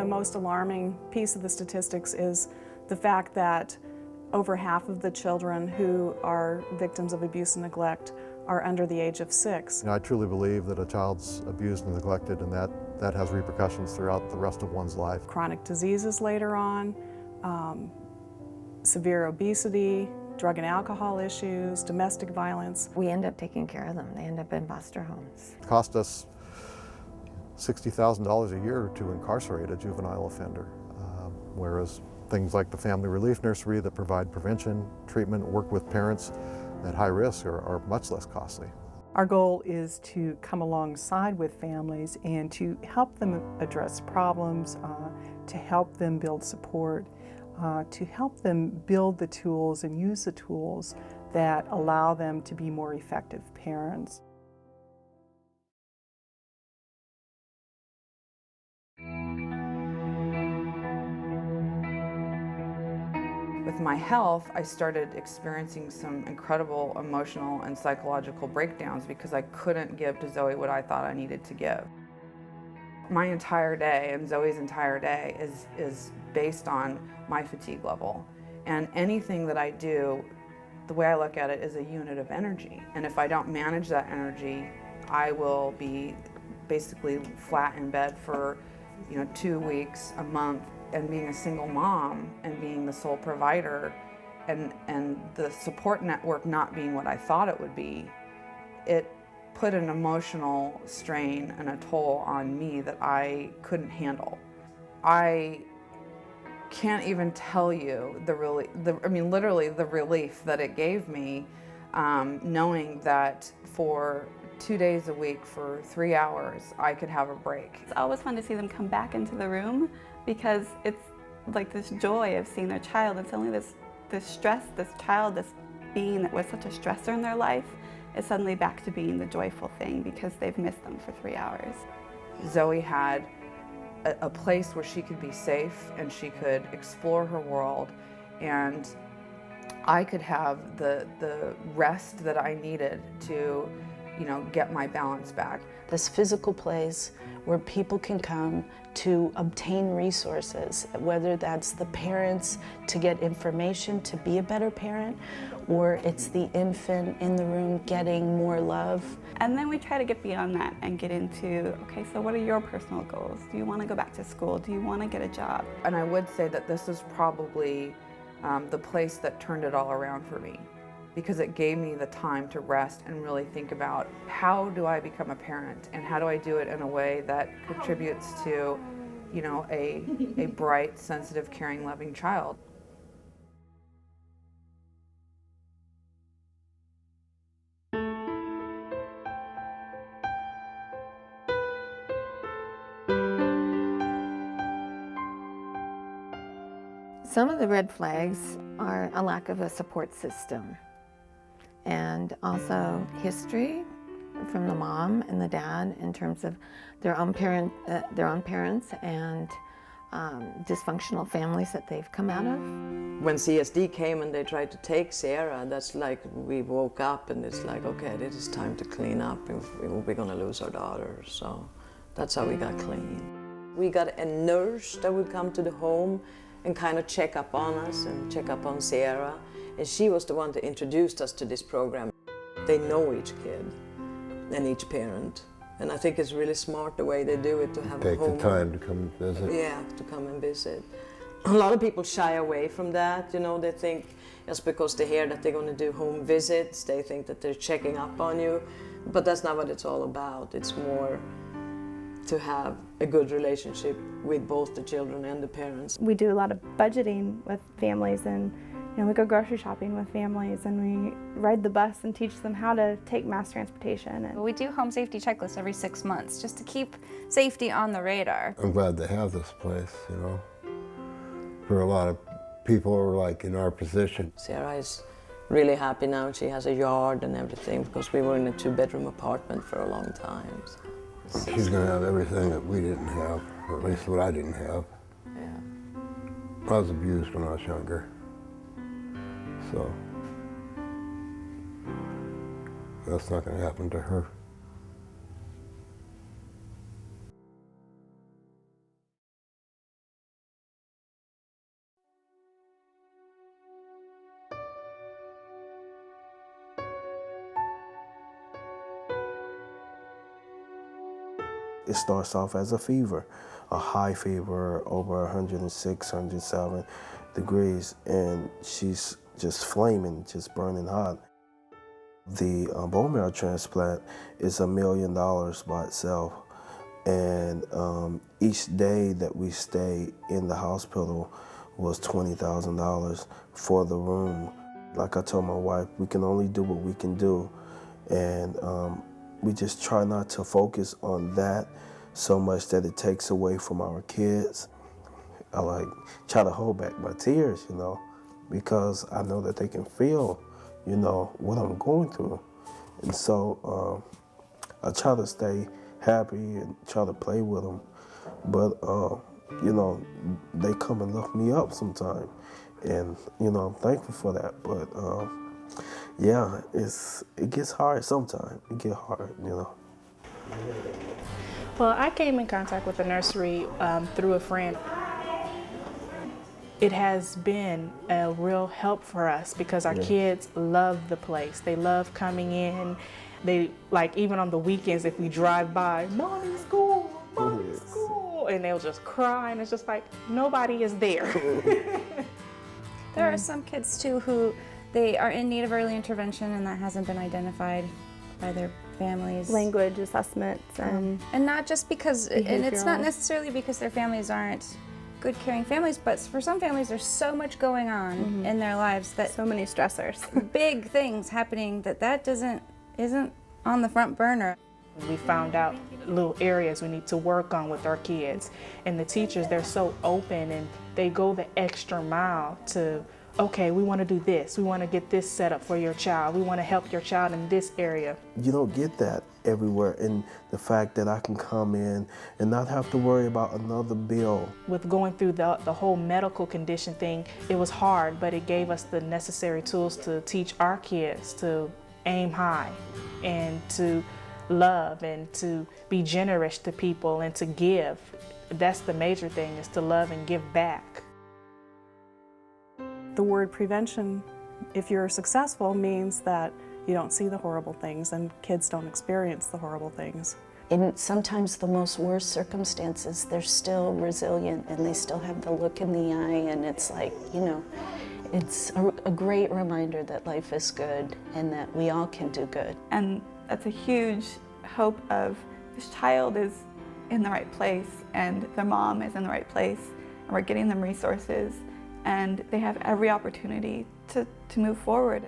the most alarming piece of the statistics is the fact that over half of the children who are victims of abuse and neglect are under the age of 6. I truly believe that a child's abused and neglected, and that has repercussions throughout the rest of one's life. Chronic diseases later on, severe obesity, drug and alcohol issues, domestic violence. We end up taking care of them. They end up in foster homes. It cost us $60,000 a year to incarcerate a juvenile offender, whereas things like the Family Relief Nursery that provide prevention, treatment, work with parents at high risk are much less costly. Our goal is to come alongside with families and to help them address problems, to help them build support, to help them build the tools and use the tools that allow them to be more effective parents. With my health, I started experiencing some incredible emotional and psychological breakdowns because I couldn't give to Zoe what I thought I needed to give. My entire day and Zoe's entire day is based on my fatigue level. And anything that I do, the way I look at it, is a unit of energy. And if I don't manage that energy, I will be basically flat in bed for 2 weeks, a month. And being a single mom and being the sole provider and the support network not being what I thought it would be, it put an emotional strain and a toll on me that I couldn't handle. I can't even tell you literally the relief that it gave me, knowing that for 2 days a week for 3 hours, I could have a break. It's always fun to see them come back into the room because it's like this joy of seeing their child. It's only this stress, this child, this being that was such a stressor in their life is suddenly back to being the joyful thing because they've missed them for 3 hours. Zoe had a place where she could be safe and she could explore her world, and I could have the rest that I needed to get my balance back. This physical place where people can come to obtain resources, whether that's the parents to get information to be a better parent, or it's the infant in the room getting more love. And then we try to get beyond that and get into, okay, so what are your personal goals? Do you want to go back to school? Do you want to get a job? And I would say that this is probably the place that turned it all around for me, because it gave me the time to rest and really think about how do I become a parent and how do I do it in a way that contributes to, a bright, sensitive, caring, loving child. Some of the red flags are a lack of a support system, and also history from the mom and the dad in terms of their own parents and dysfunctional families that they've come out of. When CSD came and they tried to take Sarah, that's like we woke up and it's like, okay, it is time to clean up if we're gonna lose our daughter. So that's how we got clean. We got a nurse that would come to the home and kind of check up on us and check up on Sarah. And she was the one that introduced us to this program. They know each kid and each parent. And I think it's really smart the way they do it, to have a home. Take the time to come and visit. Yeah, to come and visit. A lot of people shy away from that, they think just because they hear that they're going to do home visits, they think that they're checking up on you. But that's not what it's all about. It's more to have a good relationship with both the children and the parents. We do a lot of budgeting with families, and we go grocery shopping with families, and we ride the bus and teach them how to take mass transportation. And we do home safety checklists every 6 months just to keep safety on the radar. I'm glad to have this place, for a lot of people who are like in our position. Sarah is really happy now. She has a yard and everything because we were in a 2-bedroom apartment for a long time. So. She's going to have everything that we didn't have, or at least what I didn't have. Yeah. I was abused when I was younger, so that's not going to happen to her. it starts off as a fever, a high fever over 106, 107 degrees, and she's just flaming, just burning hot. The bone marrow transplant is $1 million by itself, and each day that we stay in the hospital was $20,000 for the room. Like I told my wife, we can only do what we can do, and we just try not to focus on that so much that it takes away from our kids. I like try to hold back my tears, you know, because I know that they can feel, you know, what I'm going through. And so I try to stay happy and try to play with them. But, you know, they come and lift me up sometime. And, you know, I'm thankful for that. But, yeah, it gets hard sometimes. It gets hard, you know. Well, I came in contact with the nursery through a friend. It has been a real help for us because our kids love the place. They love coming in. They, like, even on the weekends, if we drive by, Mommy's school, Mommy's school, and they'll just cry, and it's just like, nobody is there. There are some kids too who they are in need of early intervention and that hasn't been identified by their families. Language assessments and not just because, and it's not behavioral. necessarily because their families aren't good caring families, but for some families there's so much going on in their lives that so many stressors. big things happening that isn't on the front burner. We found out little areas we need to work on with our kids, and the teachers, they're so open and they go the extra mile to, okay, we want to do this, we want to get this set up for your child, we want to help your child in this area. You don't get that everywhere, and the fact that I can come in and not have to worry about another bill. With going through the whole medical condition thing, it was hard, but it gave us the necessary tools to teach our kids to aim high and to love and to be generous to people and to give. That's the major thing, is to love and give back. The word prevention, if you're successful, means that you don't see the horrible things and kids don't experience the horrible things. In sometimes the most worst circumstances, they're still resilient and they still have the look in the eye, and it's like, you know, it's a great reminder that life is good and that we all can do good. And that's a huge hope of this child is in the right place and their mom is in the right place and we're getting them resources and they have every opportunity to move forward.